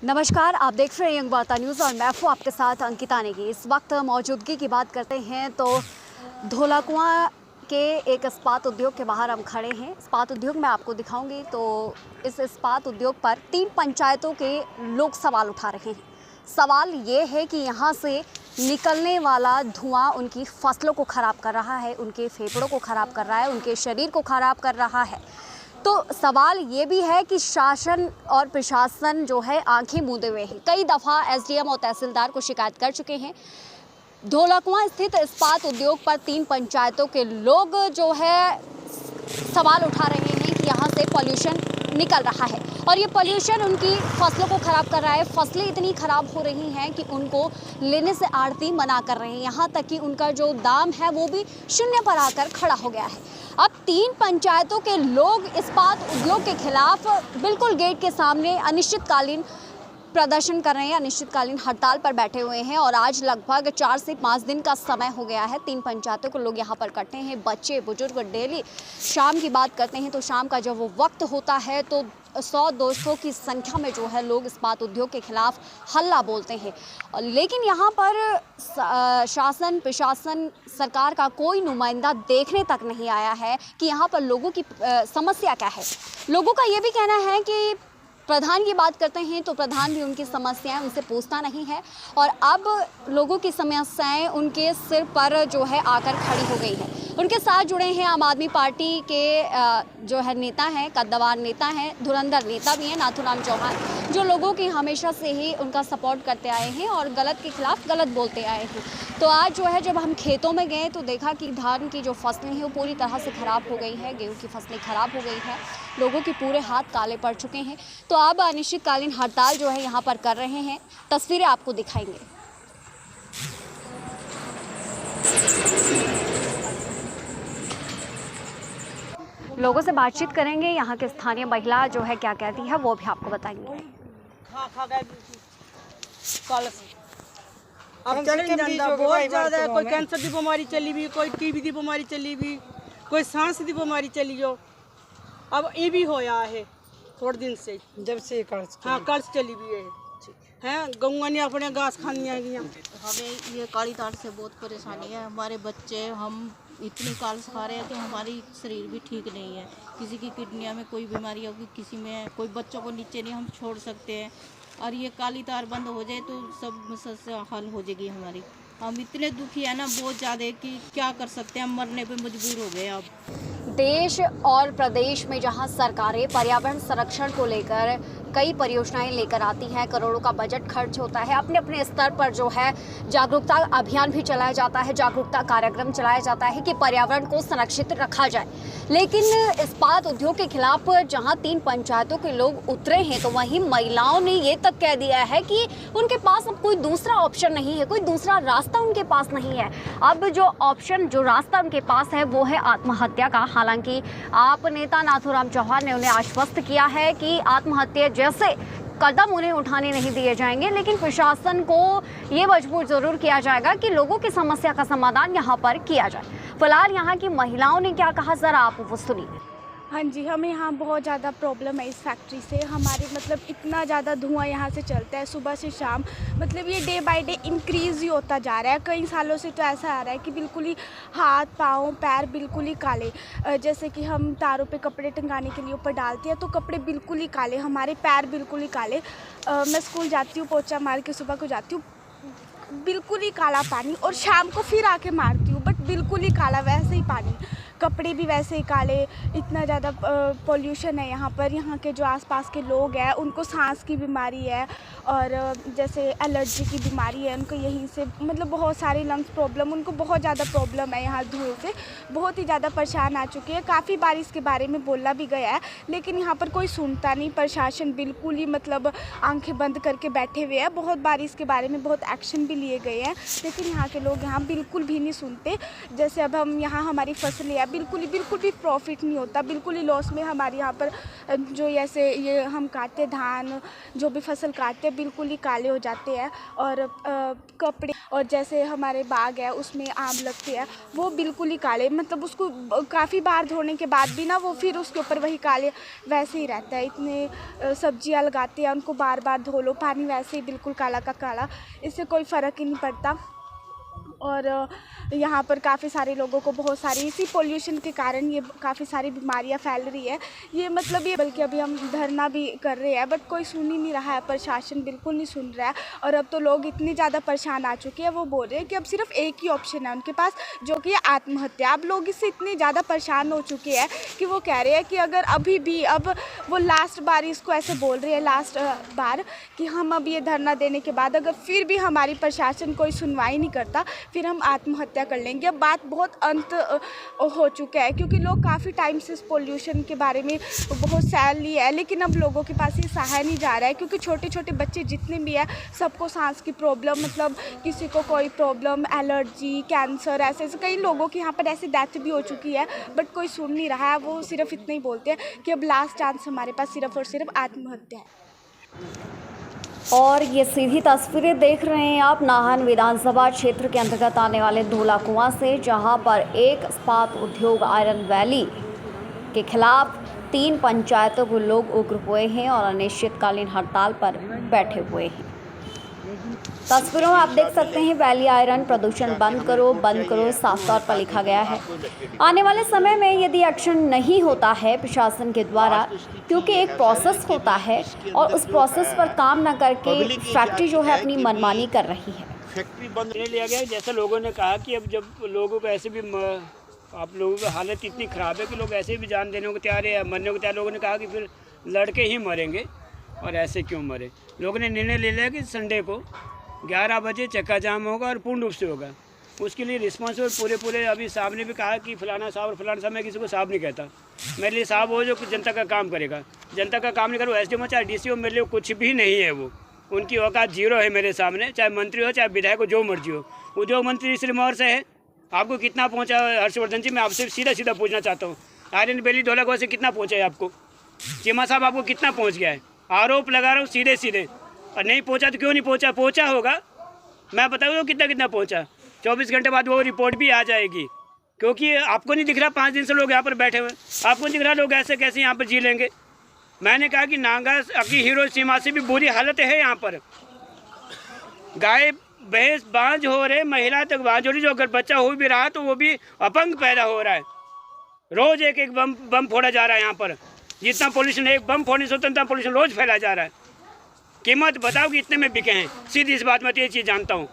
नमस्कार, आप देख रहे हैं यंग वार्ता न्यूज़ और मैं हूँ आपके साथ अंकिता नेगी। इस वक्त मौजूदगी की बात करते हैं तो धौलाकुआं के एक इस्पात उद्योग के बाहर हम खड़े हैं। इस्पात उद्योग मैं आपको दिखाऊंगी तो इस इस्पात उद्योग पर 3 पंचायतों के लोग सवाल उठा रहे हैं। सवाल ये है कि यहाँ से निकलने वाला धुआं उनकी फसलों को ख़राब कर रहा है, उनके फेफड़ों को ख़राब कर रहा है, उनके शरीर को ख़राब कर रहा है। तो सवाल ये भी है कि शासन और प्रशासन जो है आंखें मूंदे हुए हैं। कई दफ़ा एसडीएम और तहसीलदार को शिकायत कर चुके हैं। धौलाकुआं स्थित इस्पात उद्योग पर 3 पंचायतों के लोग जो है सवाल उठा रहे हैं कि यहाँ से पॉल्यूशन निकल रहा है और ये पॉल्यूशन उनकी फसलों को ख़राब कर रहा है। फसलें इतनी ख़राब हो रही हैं कि उनको लेने से आढ़ती मना कर रहे हैं, यहाँ तक कि उनका जो दाम है वो भी शून्य पर आकर खड़ा हो गया है। अब 3 पंचायतों के लोग इस्पात उद्योग के खिलाफ बिल्कुल गेट के सामने अनिश्चितकालीन प्रदर्शन कर रहे हैं, अनिश्चितकालीन हड़ताल पर बैठे हुए हैं और आज लगभग 4 से 5 दिन का समय हो गया है। 3 पंचायतों के लोग यहाँ पर इकट्ठे हैं। बच्चे बुजुर्ग डेली शाम की बात करते हैं तो शाम का जब वो वक्त होता है तो 100-200 की संख्या में जो है लोग इस्पात उद्योग के खिलाफ हल्ला बोलते हैं। लेकिन यहाँ पर शासन प्रशासन सरकार का कोई नुमाइंदा देखने तक नहीं आया है कि यहाँ पर लोगों की समस्या क्या है। लोगों का ये भी कहना है कि प्रधान की बात करते हैं तो प्रधान भी उनकी समस्याएं उनसे पूछता नहीं है और अब लोगों की समस्याएं उनके सिर पर जो है आकर खड़ी हो गई है। उनके साथ जुड़े हैं आम आदमी पार्टी के जो है नेता हैं, कद्दावर नेता हैं, धुरंधर नेता भी हैं नाथूराम चौहान, जो लोगों की हमेशा से ही उनका सपोर्ट करते आए हैं और गलत के खिलाफ गलत बोलते आए हैं। तो आज जो है जब हम खेतों में गए तो देखा कि धान की जो फसलें हैं वो पूरी तरह से ख़राब हो गई है, गेहूँ की फसलें ख़राब हो गई हैं, लोगों के पूरे हाथ काले पड़ चुके हैं। तो अब अनिश्चितकालीन हड़ताल जो है यहाँ पर कर रहे हैं। तस्वीरें आपको दिखाएंगे। लोगों से बातचीत करेंगे, यहाँ के स्थानीय महिला जो है क्या कहती है वो भी आपको बताएंगे। अब चले जाता बहुत ज़्यादा है। कोई कैंसर की बीमारी चली भी, कोई टीबी की बीमारी चली भी, कोई सांस की बीमारी चली हो। अब ये भी होया है थोड़े दिन से, जब से कर्ज कर्ज चली भी है गंगा ने अपने घास खानी है। हमें ये काली तार से बहुत परेशानी है। हमारे बच्चे हम इतनी काल्स खा रहे हैं कि हमारी शरीर भी ठीक नहीं है। किसी की किडनियाँ में कोई बीमारी होगी, किसी में कोई बच्चों को नीचे नहीं हम छोड़ सकते हैं और ये काली तार बंद हो जाए तो सब समस्या हल हो जाएगी हमारी। हम इतने दुखी है ना बहुत ज़्यादा कि क्या कर सकते हैं, हम मरने पे मजबूर हो गए। अब देश और प्रदेश में जहां सरकारें पर्यावरण संरक्षण को लेकर कई परियोजनाएं लेकर आती हैं, करोड़ों का बजट खर्च होता है, अपने अपने स्तर पर जो है जागरूकता अभियान भी चलाया जाता है, जागरूकता कार्यक्रम चलाया जाता है कि पर्यावरण को संरक्षित रखा जाए। लेकिन इस्पात उद्योग के खिलाफ जहां 3 पंचायतों के लोग उतरे हैं तो वहीं महिलाओं ने ये तक कह दिया है कि उनके पास अब कोई दूसरा ऑप्शन नहीं है, कोई दूसरा रास्ता उनके पास नहीं है। अब जो ऑप्शन, जो रास्ता उनके पास है वो है आत्महत्या का। हालांकि आप नेता नाथूराम चौहान ने उन्हें आश्वस्त किया है कि आत्महत्या जैसे कदम उन्हें उठाने नहीं दिए जाएंगे, लेकिन प्रशासन को ये मजबूर ज़रूर किया जाएगा कि लोगों की समस्या का समाधान यहाँ पर किया जाए। फिलहाल यहाँ की महिलाओं ने क्या कहा, ज़रा आप वो सुनिए। हाँ जी, हमें यहाँ बहुत ज़्यादा प्रॉब्लम है इस फैक्ट्री से। हमारे मतलब इतना ज़्यादा धुआं यहाँ से चलता है सुबह से शाम, मतलब ये डे बाय डे इंक्रीज़ ही होता जा रहा है। कई सालों से तो ऐसा आ रहा है कि बिल्कुल ही हाथ पाँव पैर बिल्कुल ही काले। जैसे कि हम तारों पे कपड़े टंगाने के लिए ऊपर डालते हैं तो कपड़े बिल्कुल ही काले, हमारे पैर बिल्कुल ही काले। मैं स्कूल जाती हूँ, पोछा मार के सुबह को जाती हूँ, बिल्कुल ही काला पानी, और शाम को फिर आके मारती हूँ बट बिल्कुल ही काला वैसे ही पानी, कपड़े भी वैसे ही काले। इतना ज़्यादा पोल्यूशन है यहाँ पर। यहाँ के जो आसपास के लोग हैं उनको सांस की बीमारी है और जैसे एलर्जी की बीमारी है उनको, यहीं से मतलब बहुत सारी लंग्स प्रॉब्लम, उनको बहुत ज़्यादा प्रॉब्लम है यहाँ धुएं से। बहुत ही ज़्यादा परेशान आ चुके हैं। काफ़ी बार इसके बारे में बोला भी गया है लेकिन यहाँ पर कोई सुनता नहीं। प्रशासन बिल्कुल ही मतलब आंखें बंद करके बैठे हुए हैं। बहुत बार इसके बारे में बहुत एक्शन भी लिए गए हैं लेकिन यहाँ के लोग यहाँ बिल्कुल भी नहीं सुनते। जैसे अब हम यहाँ हमारी फसलें है, बिल्कुल भी प्रॉफिट नहीं होता, बिल्कुल ही लॉस में। हमारे यहाँ पर जो ऐसे ये हम काटते धान, जो भी फसल काटते हैं बिल्कुल ही काले हो जाते हैं। और कपड़े और जैसे हमारे बाग है उसमें आम लगते हैं वो बिल्कुल ही काले, मतलब उसको काफ़ी बार धोने के बाद भी ना वो फिर उसके ऊपर वही काले वैसे ही रहता है। इतने सब्जियां लगाते हैं उनको बार बार धो लो, पानी वैसे ही बिल्कुल काला का काला, इससे कोई फ़र्क ही नहीं पड़ता। और यहाँ पर काफ़ी सारे लोगों को बहुत सारी इसी पोल्यूशन के कारण ये काफ़ी सारी बीमारियाँ फैल रही है। ये मतलब ये बल्कि अभी हम धरना भी कर रहे हैं बट कोई सुन ही नहीं रहा है, प्रशासन बिल्कुल नहीं सुन रहा है। और अब तो लोग इतने ज़्यादा परेशान आ चुके हैं, वो बोल रहे हैं कि अब सिर्फ एक ही ऑप्शन है उनके पास, जो कि आत्महत्या। अब लोग इससे इतने ज़्यादा परेशान हो चुके हैं कि वो कह रहे हैं कि अगर अभी भी अब वो लास्ट बार इसको ऐसे बोल रहे हैं, लास्ट बार कि हम अब ये धरना देने के बाद अगर फिर भी हमारी प्रशासन कोई सुनवाई नहीं करता फिर हम आत्महत्या कर लेंगे। अब बात बहुत अंत हो चुका है क्योंकि लोग काफ़ी टाइम से इस पोल्यूशन के बारे में बहुत सह ली है, लेकिन अब लोगों के पास ये सहा नहीं जा रहा है क्योंकि छोटे छोटे बच्चे जितने भी हैं सबको सांस की प्रॉब्लम, मतलब किसी को कोई प्रॉब्लम, एलर्जी, कैंसर, ऐसे ऐसे कई लोगों की यहाँ पर ऐसी डेथ भी हो चुकी है बट कोई सुन नहीं रहा है। वो सिर्फ इतना ही बोलते हैं कि अब लास्ट चांस हमारे पास सिर्फ और सिर्फ आत्महत्या है। और ये सीधी तस्वीरें देख रहे हैं आप नाहन विधानसभा क्षेत्र के अंतर्गत आने वाले धोला कुआं से, जहां पर एक इस्पात उद्योग आयरन वैली के खिलाफ 3 पंचायतों के लोग उग्र हुए हैं और अनिश्चितकालीन हड़ताल पर बैठे हुए हैं। तस्वीरों में आप देख सकते हैं वैली आयरन प्रदूषण बंद करो साफ तौर पर लिखा गया है। आने वाले समय में यदि एक्शन नहीं होता है प्रशासन के द्वारा, क्योंकि एक प्रोसेस होता है और उस प्रोसेस पर काम न करके फैक्ट्री जो है अपनी मनमानी कर रही है। फैक्ट्री बंद नहीं लिया गया, जैसा लोगों ने कहा कि अब जब लोगों को ऐसे भी आप लोगों की हालत इतनी ख़राब है कि लोग ऐसे भी जान देने को तैयार है, मरने को तैयार। लोगों ने कहा कि फिर लड़के ही मरेंगे और ऐसे क्यों मरे। लोगों ने निर्णय ले लिया कि संडे को 11 बजे चक्का जाम होगा और पूर्ण रूप से होगा। उसके लिए रिस्पॉन्सिबल पूरे अभी साहब ने भी कहा कि फलाना साहब और फलाना साहब, मैं किसी को साहब नहीं कहता। मेरे लिए साहब हो जो जनता का काम करेगा, जनता का काम नहीं करो। एसडीएम हो चाहे डीसी हो, मेरे लिए कुछ भी नहीं है। वो उनकी औकात जीरो है मेरे सामने, चाहे मंत्री हो चाहे विधायक हो, जो मर्जी हो। उद्योग मंत्री श्री मौर्य से है, आपको कितना पहुँचा हर्षवर्धन जी? मैं आपसे सीधा पूछना चाहता हूँ, आयरन वैली धोला कुआं से कितना पहुँचा है आपको? चीमा साहब आपको कितना पहुँच गया है? आरोप लगा रहा हूँ सीधे और नहीं पहुँचा तो क्यों नहीं पहुँचा? पहुँचा होगा, मैं बताऊँ कितना पहुँचा। 24 घंटे बाद वो रिपोर्ट भी आ जाएगी, क्योंकि आपको नहीं दिख रहा 5 दिन से लोग यहाँ पर बैठे हुए, आपको नहीं दिख रहा लोग ऐसे कैसे यहाँ पर जी लेंगे। मैंने कहा कि नांगा की हीरो सीमा से भी बुरी हालत है यहाँ पर। गाय भैंस बांझ हो रहे, महिला तक बांझ हो रही, जो अगर बच्चा हो भी रहा तो वो भी अपंग पैदा हो रहा है। रोज एक बम फोड़ा जा रहा है यहाँ पर। जितना पोल्यूशन, एक बम फोड़ने से उतना पोल्यूशन रोज फैला जा रहा है। कीमत बताओ कि इतने में बिके हैं। सीधी इस बात में तो ये चीज़ जानता हूँ।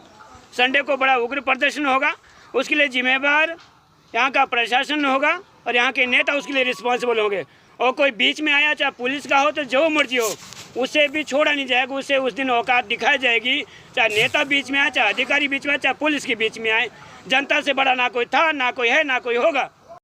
संडे को बड़ा उग्र प्रदर्शन होगा, उसके लिए जिम्मेवार यहाँ का प्रशासन होगा और यहाँ के नेता उसके लिए रिस्पॉन्सिबल होंगे। और कोई बीच में आया, चाहे पुलिस का हो तो जो मर्जी हो, उसे भी छोड़ा नहीं जाएगा। उसे उस दिन औकात दिखाई जाएगी, चाहे नेता बीच में आए, चाहे अधिकारी बीच में आए, चाहे पुलिस के बीच में आए। जनता से बड़ा ना कोई था, ना कोई है, ना कोई होगा।